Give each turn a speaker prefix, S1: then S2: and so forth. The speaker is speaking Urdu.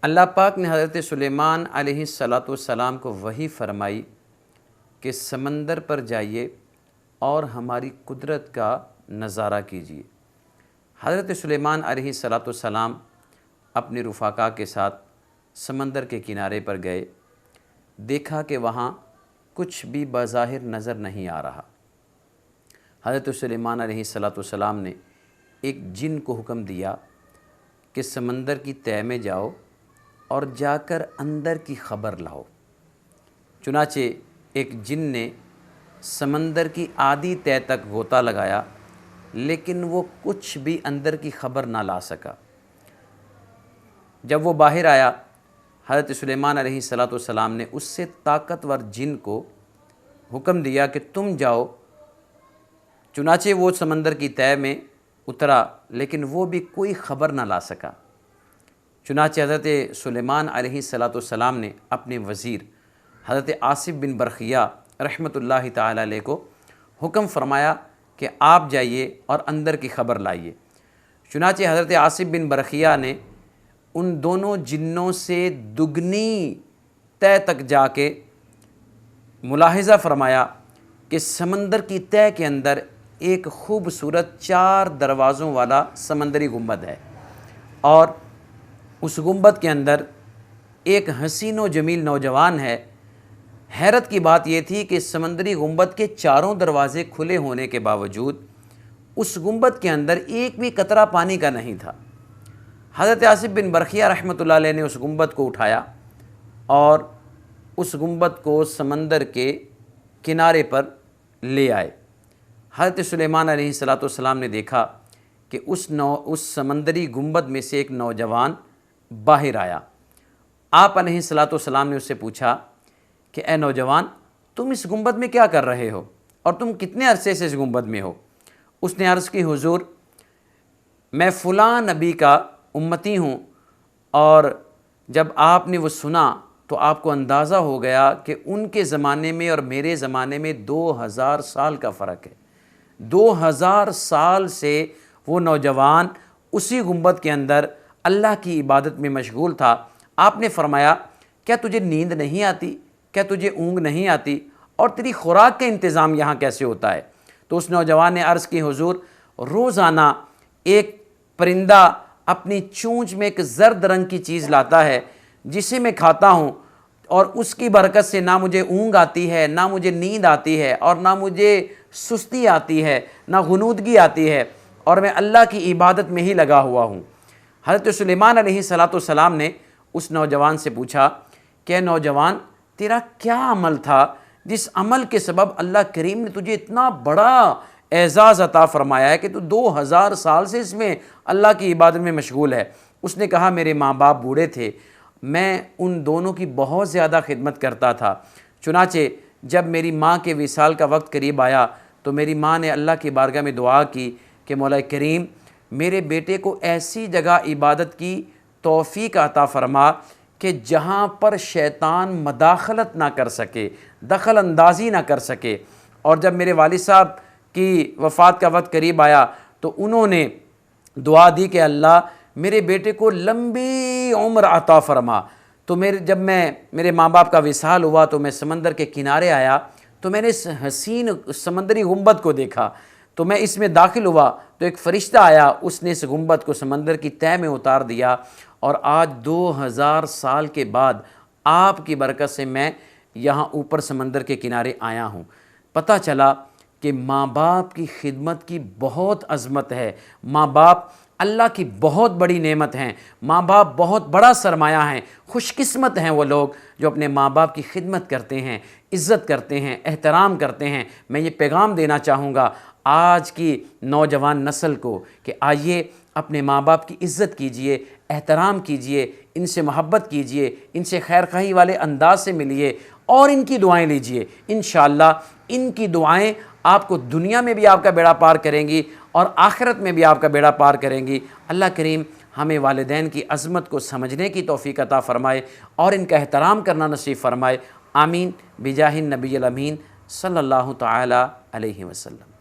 S1: اللہ پاک نے حضرت سلیمان علیہ السلام کو وحی فرمائی کہ سمندر پر جائیے اور ہماری قدرت کا نظارہ کیجیے۔ حضرت سلیمان علیہ السلام اپنے رفقاء کے ساتھ سمندر کے کنارے پر گئے، دیکھا کہ وہاں کچھ بھی بظاہر نظر نہیں آ رہا۔ حضرت سلیمان علیہ السلام نے ایک جن کو حکم دیا کہ سمندر کی تہہ میں جاؤ اور جا کر اندر کی خبر لاؤ۔ چنانچہ ایک جن نے سمندر کی آدھی تہہ تک غوطہ لگایا، لیکن وہ کچھ بھی اندر کی خبر نہ لا سکا۔ جب وہ باہر آیا، حضرت سلیمان علیہ السلام نے اس سے طاقتور جن کو حکم دیا کہ تم جاؤ۔ چنانچہ وہ سمندر کی تہہ میں اترا، لیکن وہ بھی کوئی خبر نہ لا سکا۔ چنانچہ حضرت سلیمان علیہ السلام نے اپنے وزیر حضرت آصف بن برقیہ رحمۃ اللہ تعالی علیہ کو حکم فرمایا کہ آپ جائیے اور اندر کی خبر لائیے۔ چنانچہ حضرت آصف بن برقیہ نے ان دونوں جنوں سے دگنی تہہ تک جا کے ملاحظہ فرمایا کہ سمندر کی تہہ کے اندر ایک خوبصورت 4 دروازوں والا سمندری گنبد ہے، اور اس گنبد کے اندر ایک حسین و جمیل نوجوان ہے۔ حیرت کی بات یہ تھی کہ سمندری گنبد کے چاروں دروازے کھلے ہونے کے باوجود اس گنبد کے اندر ایک بھی قطرہ پانی کا نہیں تھا۔ حضرت آصف بن برقیہ رحمۃ اللہ علیہ نے اس گنبد کو اٹھایا اور اس گنبد کو سمندر کے کنارے پر لے آئے۔ حضرت سلیمان علیہ السلام نے دیکھا کہ اس سمندری گنبد میں سے ایک نوجوان باہر آیا۔ آپ علیہ السلام نے اس سے پوچھا کہ اے نوجوان، تم اس گنبد میں کیا کر رہے ہو اور تم کتنے عرصے سے اس گنبد میں ہو؟ اس نے عرض کی، حضور میں فلاں نبی کا امتی ہوں، اور جب آپ نے وہ سنا تو آپ کو اندازہ ہو گیا کہ ان کے زمانے میں اور میرے زمانے میں 2000 سال کا فرق ہے۔ 2000 سال سے وہ نوجوان اسی گنبد کے اندر اللہ کی عبادت میں مشغول تھا۔ آپ نے فرمایا، کیا تجھے نیند نہیں آتی؟ کیا تجھے اونگ نہیں آتی؟ اور تیری خوراک کا انتظام یہاں کیسے ہوتا ہے؟ تو اس نوجوان نے عرض کی، حضور روزانہ ایک پرندہ اپنی چونچ میں ایک زرد رنگ کی چیز لاتا ہے جسے میں کھاتا ہوں، اور اس کی برکت سے نہ مجھے اونگ آتی ہے، نہ مجھے نیند آتی ہے، اور نہ مجھے سستی آتی ہے، نہ غنودگی آتی ہے، اور میں اللہ کی عبادت میں ہی لگا ہوا ہوں۔ حضرت سلیمان علیہ السلام نے اس نوجوان سے پوچھا کہ اے نوجوان، تیرا کیا عمل تھا جس عمل کے سبب اللہ کریم نے تجھے اتنا بڑا اعزاز عطا فرمایا ہے کہ تو 2000 سال سے اس میں اللہ کی عبادت میں مشغول ہے؟ اس نے کہا، میرے ماں باپ بوڑھے تھے، میں ان دونوں کی بہت زیادہ خدمت کرتا تھا۔ چنانچہ جب میری ماں کے وصال کا وقت قریب آیا تو میری ماں نے اللہ کی بارگاہ میں دعا کی کہ مولا کریم میرے بیٹے کو ایسی جگہ عبادت کی توفیق عطا فرما کہ جہاں پر شیطان مداخلت نہ کر سکے، دخل اندازی نہ کر سکے۔ اور جب میرے والد صاحب کی وفات کا وقت قریب آیا تو انہوں نے دعا دی کہ اللہ میرے بیٹے کو لمبی عمر عطا فرما۔ تو جب میرے ماں باپ کا وصال ہوا تو میں سمندر کے کنارے آیا تو میں نے اس حسین سمندری گنبد کو دیکھا، تو میں اس میں داخل ہوا تو ایک فرشتہ آیا، اس نے اس گنبد کو سمندر کی تہہ میں اتار دیا، اور آج 2000 سال کے بعد آپ کی برکت سے میں یہاں اوپر سمندر کے کنارے آیا ہوں۔ پتہ چلا کہ ماں باپ کی خدمت کی بہت عظمت ہے، ماں باپ اللہ کی بہت بڑی نعمت ہیں، ماں باپ بہت بڑا سرمایہ ہیں۔ خوش قسمت ہیں وہ لوگ جو اپنے ماں باپ کی خدمت کرتے ہیں، عزت کرتے ہیں، احترام کرتے ہیں۔ میں یہ پیغام دینا چاہوں گا آج کی نوجوان نسل کو کہ آئیے اپنے ماں باپ کی عزت کیجئے، احترام کیجئے، ان سے محبت کیجئے، ان سے خیر خواہی والے انداز سے ملیے اور ان کی دعائیں لیجئے۔ انشاءاللہ ان کی دعائیں آپ کو دنیا میں بھی آپ کا بیڑا پار کریں گی اور آخرت میں بھی آپ کا بیڑا پار کریں گی۔ اللہ کریم ہمیں والدین کی عظمت کو سمجھنے کی توفیق عطا فرمائے اور ان کا احترام کرنا نصیب فرمائے۔ آمین بجاہ النبی الامین صلی اللہ تعالی علیہ وسلم۔